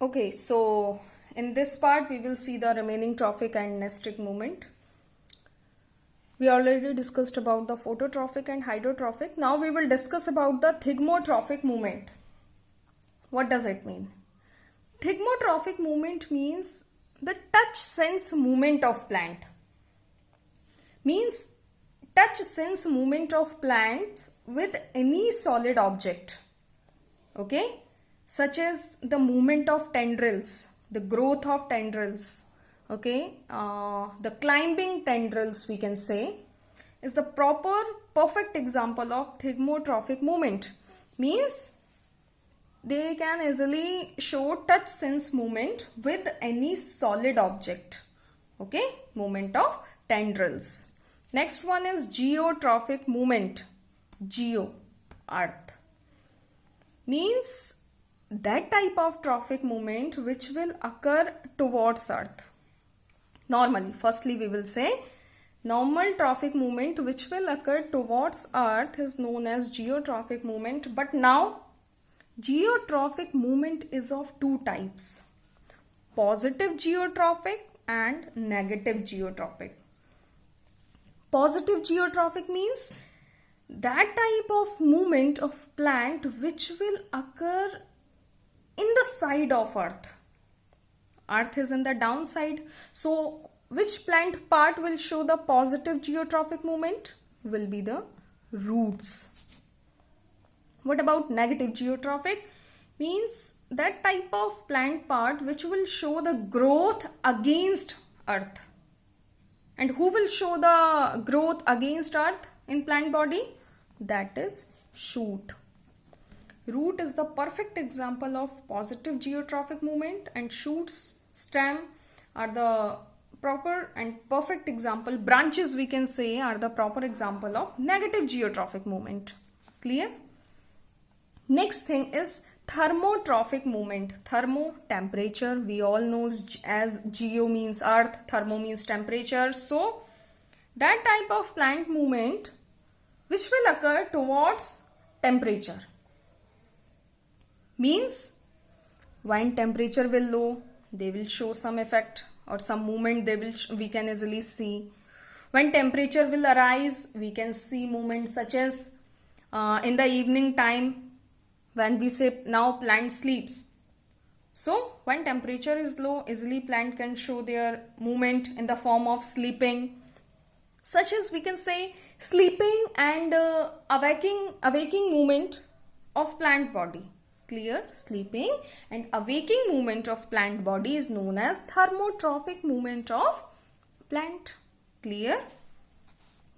Okay, so in this part we will see the remaining trophic and nestic movement. We already discussed about the phototrophic and hydrotrophic. Now we will discuss about the thigmotrophic movement. What does it mean? Thigmotrophic movement means the touch sense movement of plant. Means touch sense movement of plants with any solid object. Okay? Such as the movement of tendrils, the growth of tendrils, okay, the climbing tendrils we can say is the perfect example of thigmotrophic movement. Means they can easily show touch sense movement with any solid object, okay, movement of tendrils. Next one is geotrophic movement. Geo, earth, means that type of trophic movement which will occur towards earth. Normally, firstly we will say normal trophic movement which will occur towards earth is known as geotrophic movement. But now geotrophic movement is of two types: positive geotrophic and negative geotrophic. Positive geotrophic means that type of movement of plant which will occur in the side of earth. Earth is in the downside. So which plant part will show the positive geotrophic movement? Will be the roots. What about negative geotrophic? Means that type of plant part which will show the growth against earth. And who will show the growth against earth in plant body? That is shoot. Root is the perfect example of positive geotrophic movement, and shoots, stem are the proper and perfect example. Branches we can say are the proper example of negative geotrophic movement. Clear? Next thing is thermotrophic movement. Thermo, temperature, we all know as geo means earth, thermo means temperature. So that type of plant movement which will occur towards temperature. Means when temperature will low, they will show some effect or some movement we can easily see. When temperature will arise, we can see movements such as in the evening time when we say now plant sleeps. So when temperature is low, easily plant can show their movement in the form of sleeping. Such as we can say sleeping and awaking movement of plant body. Clear? Sleeping and awaking movement of plant body is known as thermotrophic movement of plant. Clear?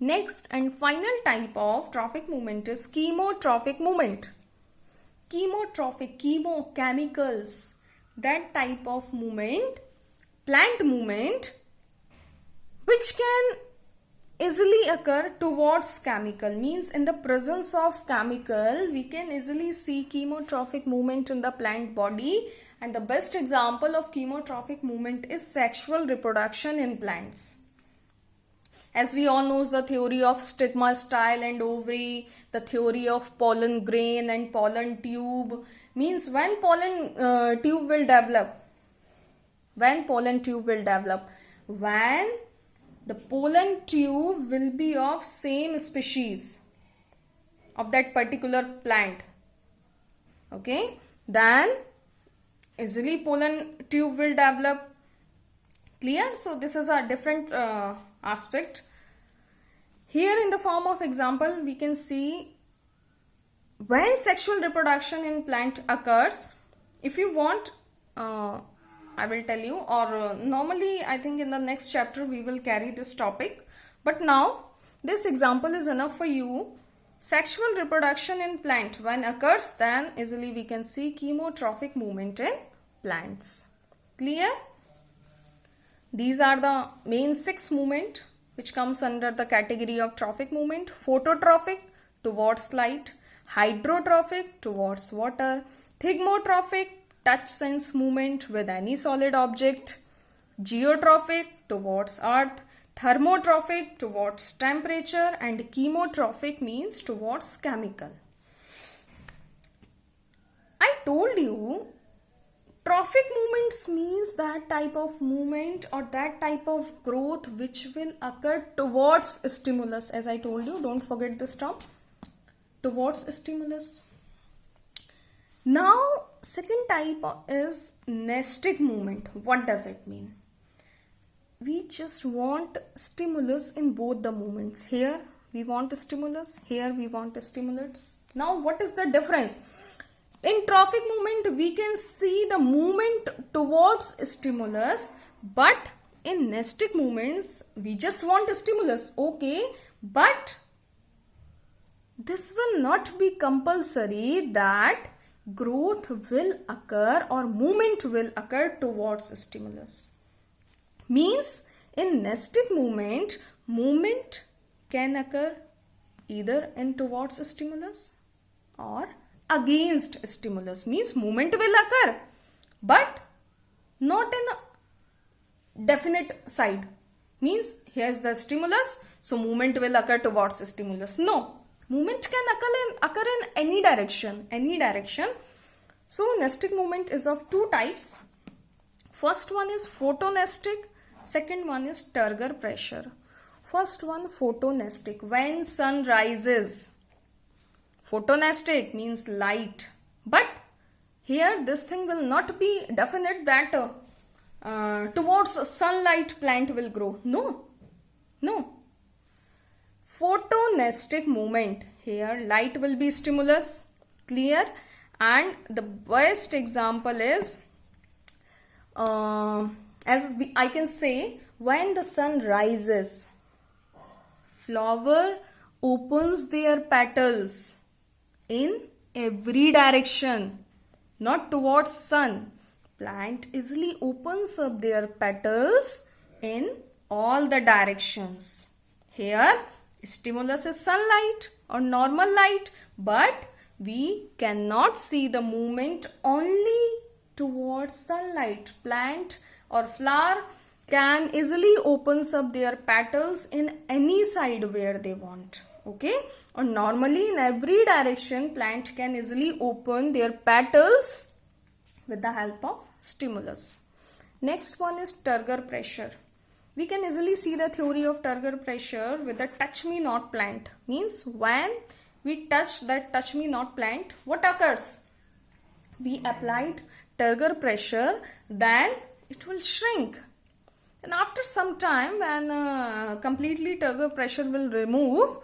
Next and final type of trophic movement is chemotrophic movement. Chemotrophic, chemo, chemicals, that type of movement, plant movement which can easily occur towards chemical. Means in the presence of chemical we can easily see chemotrophic movement in the plant body, and the best example of chemotrophic movement is sexual reproduction in plants. As we all know the theory of stigma, style and ovary, the theory of pollen grain and pollen tube. Means when pollen tube will develop, when the pollen tube will be of same species of that particular plant, okay, then easily pollen tube will develop. Clear? So this is a different aspect. Here in the form of example we can see when sexual reproduction in plant occurs. If you want, I will tell you, or normally I think in the next chapter we will carry this topic, but now this example is enough for you. Sexual reproduction in plant when occurs, then easily we can see chemotrophic movement in plants. Clear? These are the main 6 movement which comes under the category of trophic movement. Phototrophic, towards light; hydrotrophic, towards water; thigmotrophic, touch sense movement with any solid object; geotrophic, towards earth; thermotrophic, towards temperature; and chemotrophic means towards chemical. I told you trophic movements means that type of movement or that type of growth which will occur towards stimulus. As I told you, don't forget this term, towards stimulus. Now, second type is nestic movement. What does it mean? We just want stimulus in both the movements. Here we want a stimulus, here we want a stimulus. Now, what is the difference? In trophic movement, we can see the movement towards stimulus, but in nestic movements, we just want a stimulus, okay, but this will not be compulsory that growth will occur or movement will occur towards stimulus. Means in nestic movement, movement can occur either in towards stimulus or against stimulus. Means movement will occur but not in a definite side. Means here's the stimulus, so movement will occur towards stimulus. No, movement can occur in any direction. So nestic movement is of two types. First one is photonestic, second one is turgor pressure. First one, photonestic. When sun rises, photonestic means light, but here this thing will not be definite that towards sunlight plant will grow. No. Photonestic movement, here light will be stimulus, clear. And the best example is I can say, when the sun rises, flower opens their petals in every direction, not towards sun. Plant easily opens up their petals in all the directions. Here stimulus is sunlight or normal light, but we cannot see the movement only towards sunlight. Plant or flower can easily opens up their petals in any side where they want. Okay, or normally in every direction plant can easily open their petals with the help of stimulus. Next one is turgor pressure. We can easily see the theory of turgor pressure with the touch me not plant. Means when we touch that touch me not plant, what occurs? We applied turgor pressure, then it will shrink. And after some time, when completely turgor pressure will remove,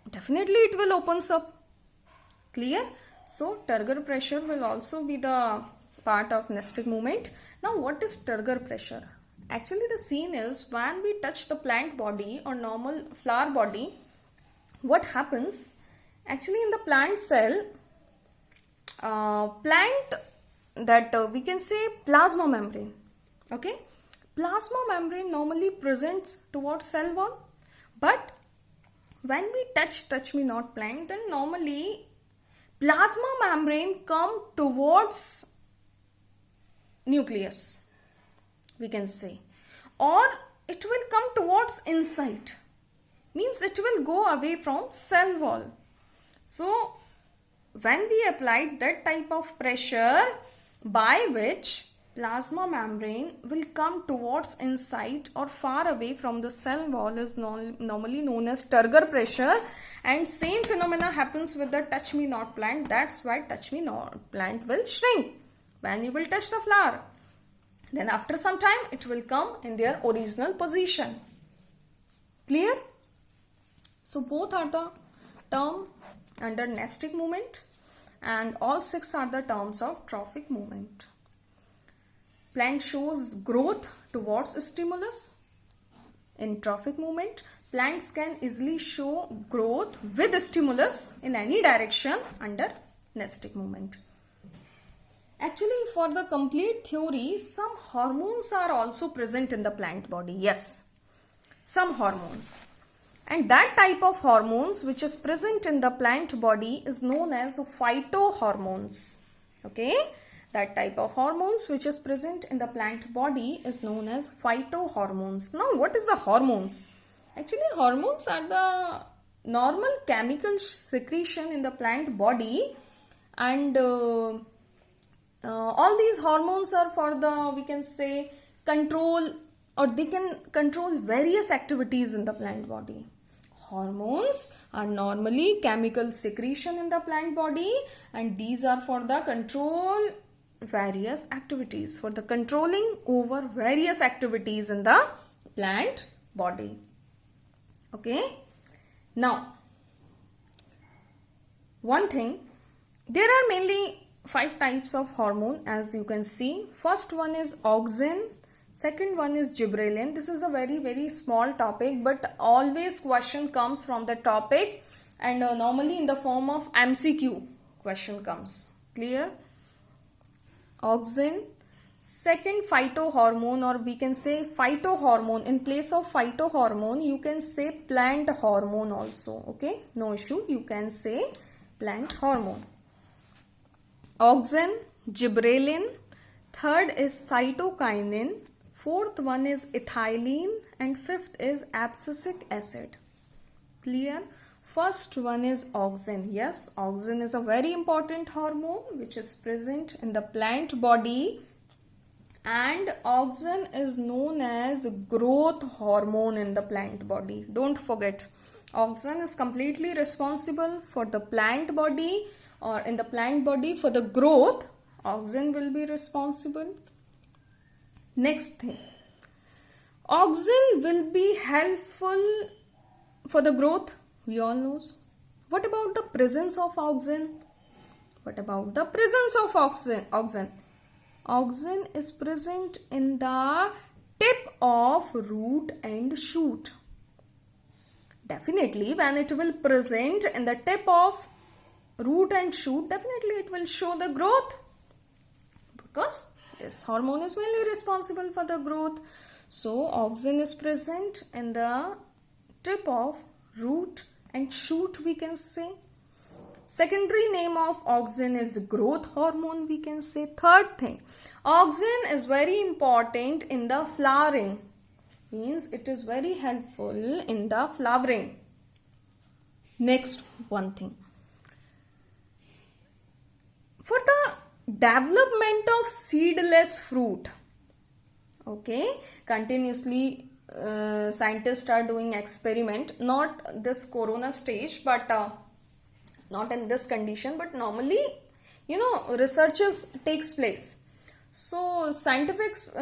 definitely it will opens up. Clear? So turgor pressure will also be the part of nestic movement. Now what is turgor pressure? Actually the scene is when we touch the plant body or normal flower body, what happens? Actually in the plant cell, we can say plasma membrane. Okay, plasma membrane normally presents towards cell wall, but when we touch me not plant, then normally plasma membrane come towards nucleus, we can say, or it will come towards inside. Means it will go away from cell wall. So when we applied that type of pressure by which plasma membrane will come towards inside or far away from the cell wall is normally known as turgor pressure, and same phenomena happens with the touch me not plant. That's why touch me not plant will shrink when you will touch the flower. Then after some time it will come in their original position. Clear? So both are the term under nestic movement and all six are the terms of trophic movement. Plant shows growth towards stimulus. In trophic movement, plants can easily show growth with stimulus in any direction under nestic movement. Actually, for the complete theory, some hormones are also present in the plant body. Yes, some hormones. And that type of hormones which is present in the plant body is known as phytohormones. Okay, that type of hormones which is present in the plant body is known as phytohormones. Now, what is the hormones? Actually, hormones are the normal chemical secretion in the plant body, and all these hormones are for the, we can say, control, or they can control various activities in the plant body. Hormones are normally chemical secretion in the plant body, and these are for the control various activities, for the controlling over various activities in the plant body. Okay. Now, one thing, there are mainly 5 types of hormone, as you can see. First one is auxin, second one is gibberellin. This is a very small topic, but always question comes from the topic, and normally in the form of MCQ question comes. Clear? Auxin, second phytohormone, or we can say phytohormone. In place of phytohormone, you can say plant hormone also. Okay, no issue, you can say plant hormone. Auxin, gibberellin, third is cytokinin, fourth one is ethylene, and fifth is abscisic acid. Clear? First one is auxin. Yes, auxin is a very important hormone which is present in the plant body, and auxin is known as growth hormone in the plant body. Don't forget, auxin is completely responsible for the plant body, or in the plant body for the growth. Auxin will be responsible. Next thing, auxin will be helpful for the growth, we all knows. What about the presence of auxin? What about the presence of auxin? Auxin is present in the tip of root and shoot. Definitely, when it will present in the tip of root and shoot, definitely it will show the growth, because this hormone is mainly responsible for the growth. So auxin is present in the tip of root and shoot, we can say. Secondary name of auxin is growth hormone, we can say. Third thing, auxin is very important in the flowering, means it is very helpful in the flowering. Next one thing, for the development of seedless fruit, okay, continuously scientists are doing experiment, not this corona stage, but not in this condition, but normally, researches takes place. So scientists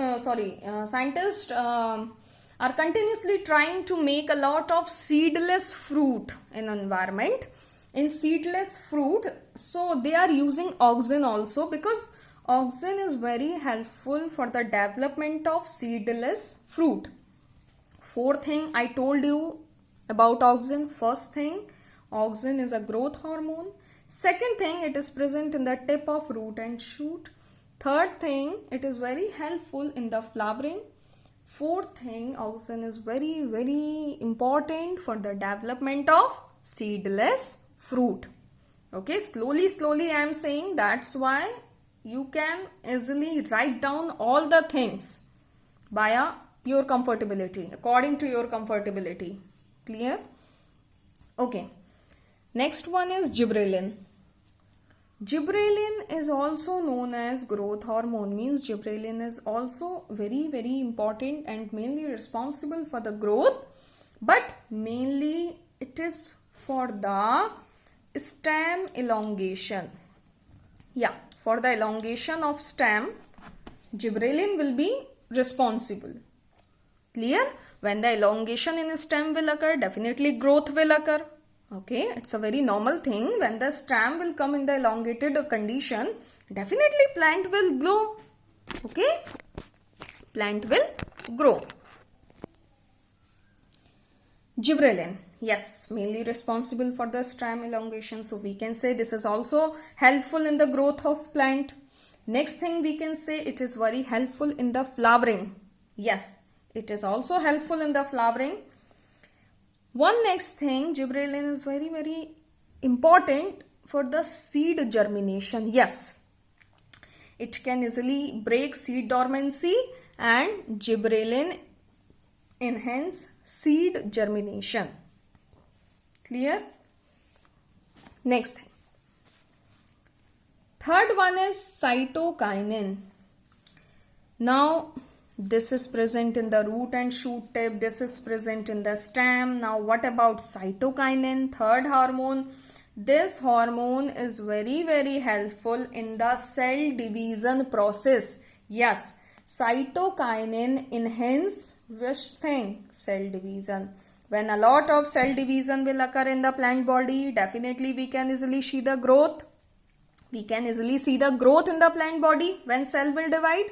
are continuously trying to make a lot of seedless fruit in environment. In seedless fruit, so they are using auxin also, because auxin is very helpful for the development of seedless fruit. Fourth thing I told you about auxin. First thing, auxin is a growth hormone. Second thing, it is present in the tip of root and shoot. Third thing, it is very helpful in the flowering. Fourth thing, auxin is very important for the development of seedless fruit. Okay, slowly I am saying, that's why you can easily write down all the things via your comfortability, according to your comfortability. Clear? Okay, next one is gibberellin. Gibberellin is also known as growth hormone, means gibberellin is also very important and mainly responsible for the growth, but mainly it is for the stem elongation. Yeah, for the elongation of stem, gibberellin will be responsible. Clear? When the elongation in stem will occur, definitely growth will occur. Okay, it's a very normal thing. When the stem will come in the elongated condition, definitely plant will grow. Okay, plant will grow. Gibberellin, yes, mainly responsible for the stem elongation. So we can say this is also helpful in the growth of plant. Next thing we can say, it is very helpful in the flowering. Yes, it is also helpful in the flowering. One next thing, gibberellin is very important for the seed germination. Yes, it can easily break seed dormancy, and gibberellin enhance seed germination. Clear? Next thing, Third one is cytokinin. Now, this is present in the root and shoot tip. This is present in the stem. Now, what about cytokinin? Third hormone. This hormone is very, very helpful in the cell division process. Yes, cytokinin enhance which thing? Cell division. When a lot of cell division will occur in the plant body, definitely we can easily see the growth. We can easily see the growth in the plant body when cell will divide.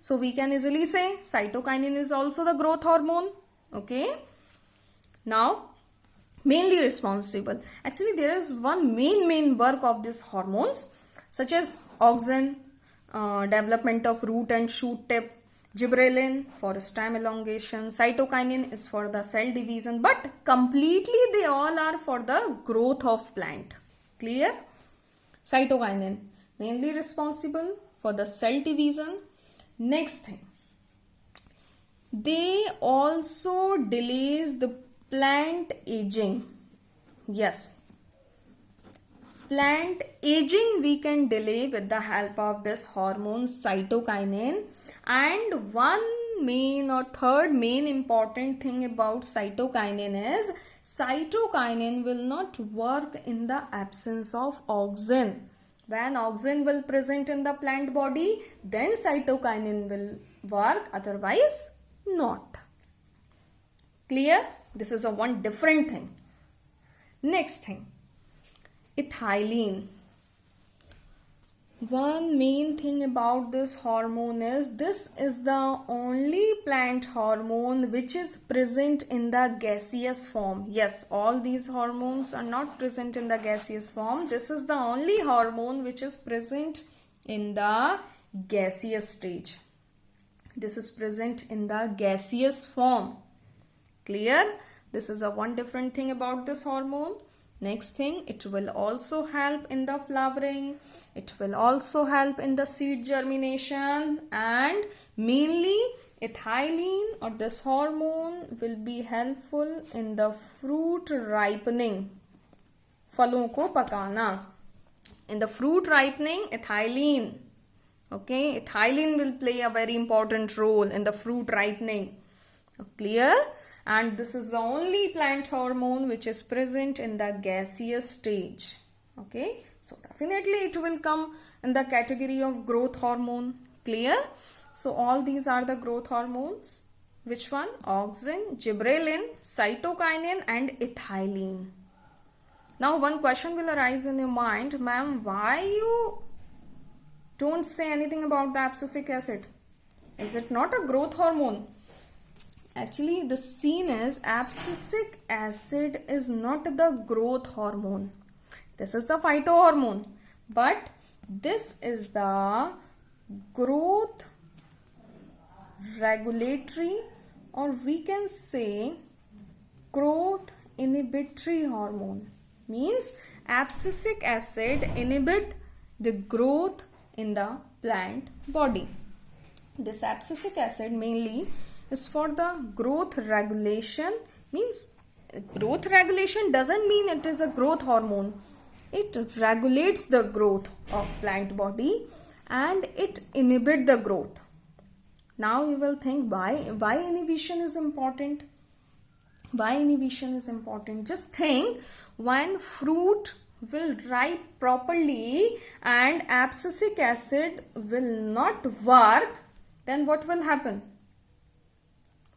So we can easily say cytokinin is also the growth hormone. Okay. Now, mainly responsible. Actually, there is one main work of these hormones, such as auxin, development of root and shoot tip, gibberellin for stem elongation, cytokinin is for the cell division, but completely they all are for the growth of plant. Clear? Cytokinin mainly responsible for the cell division. Next thing, they also delays the plant aging. Yes, plant aging we can delay with the help of this hormone cytokinin. And one main or third main important thing about cytokinin is cytokinin will not work in the absence of auxin. When auxin will present in the plant body, then cytokinin will work, otherwise not. Clear? This is a one different thing. Next thing, ethylene. One main thing about this hormone is this is the only plant hormone which is present in the gaseous form. Yes, all these hormones are not present in the gaseous form. This is the only hormone which is present in the gaseous stage. This is present in the gaseous form. Clear? This is a one different thing about this hormone. Next thing, it will also help in the flowering. It will also help in the seed germination, and mainly ethylene or this hormone will be helpful in the fruit ripening. फलों को पकाना. In the fruit ripening, ethylene. Okay, ethylene will play a very important role in the fruit ripening. Clear? And this is the only plant hormone which is present in the gaseous stage. Okay, so definitely it will come in the category of growth hormone. Clear? So all these are the growth hormones. Which one? Auxin, gibberellin, cytokinin and ethylene. Now one question will arise in your mind, ma'am, why you don't say anything about the abscisic acid? Is it not a growth hormone? Actually, the scene is abscisic acid is not the growth hormone. This is the phytohormone. But this is the growth regulatory, or we can say growth inhibitory hormone. Means abscisic acid inhibit the growth in the plant body. This abscisic acid mainly is for the growth regulation. Means growth regulation doesn't mean it is a growth hormone. It regulates the growth of plant body and it inhibits the growth. Now you will think why inhibition is important? Why inhibition is important? Just think, when fruit will ripe properly and abscisic acid will not work, then what will happen?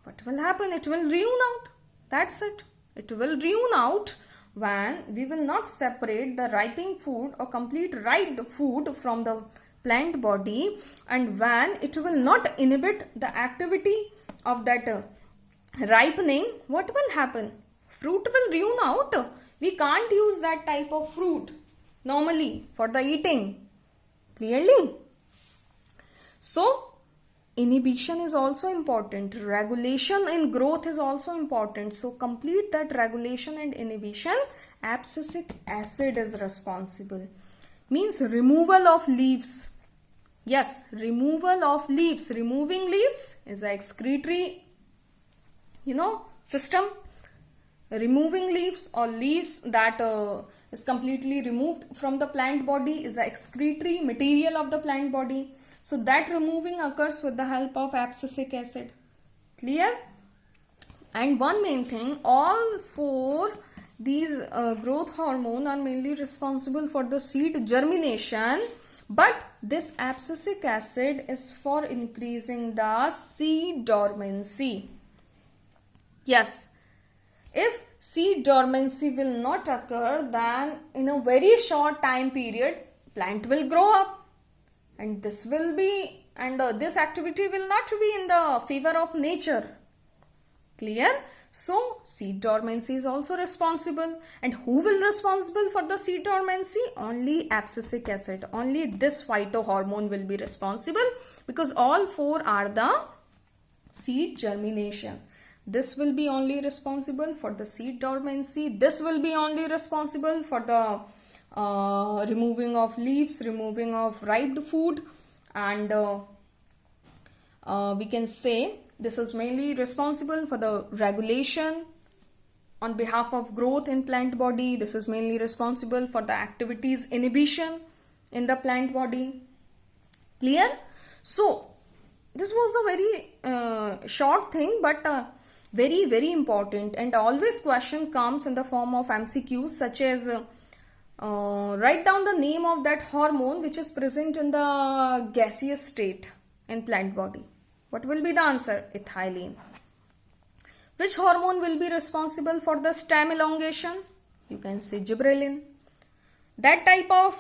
What will happen? It will ruin out. That's it. It will ruin out when we will not separate the ripening food or complete ripe food from the plant body, and when it will not inhibit the activity of that ripening, what will happen? Fruit will ruin out. We can't use that type of fruit normally for the eating. Clearly? So, inhibition is also important. Regulation in growth is also important. So, complete that regulation and inhibition, abscisic acid is responsible. Means removal of leaves. Yes, removal of leaves. Removing leaves is an excretory, system. Removing leaves or leaves that is completely removed from the plant body, is the excretory material of the plant body. So that removing occurs with the help of abscisic acid. Clear? And one main thing, all four these growth hormone are mainly responsible for the seed germination, but this abscisic acid is for increasing the seed dormancy. Yes, if seed dormancy will not occur, then in a very short time period plant will grow up, and this activity will not be in the favor of nature. Clear? So seed dormancy is also responsible. And who will responsible for the seed dormancy? Only abscisic acid. Only this phytohormone will be responsible, because all four are the seed germination. This will be only responsible for the seed dormancy. This will be only responsible for the removing of leaves, removing of ripe food, and we can say this is mainly responsible for the regulation on behalf of growth in plant body. This is mainly responsible for the activities inhibition in the plant body. Clear? So this was the very short thing, but very, very important, and always question comes in the form of MCQs, such as write down the name of that hormone which is present in the gaseous state in plant body. What will be the answer? Ethylene. Which hormone will be responsible for the stem elongation? You can say gibberellin. That type of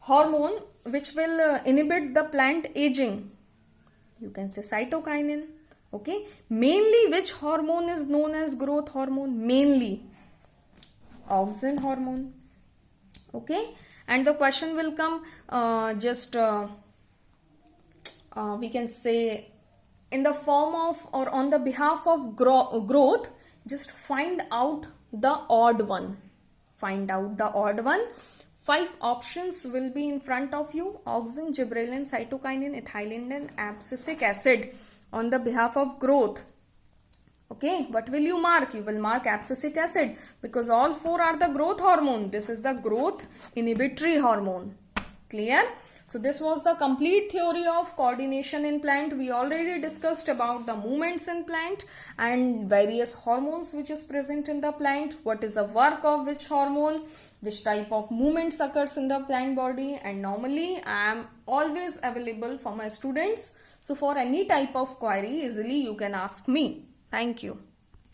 hormone which will inhibit the plant aging, you can say cytokinin. Okay. Mainly which hormone is known as growth hormone? Mainly auxin hormone. Okay. And the question will come we can say in the form of or on the behalf of growth. Just find out the odd one. Find out the odd one. 5 options will be in front of you: auxin, gibberellin, cytokinin, ethylene, and abscisic acid on the behalf of growth. Okay, what will you mark? You will mark abscisic acid, because all four are the growth hormone. This is the growth inhibitory hormone. Clear? So this was the complete theory of coordination in plant. We already discussed about the movements in plant and various hormones which is present in the plant, what is the work of which hormone, which type of movements occurs in the plant body, and normally I am always available for my students. So for any type of query, easily you can ask me. Thank you.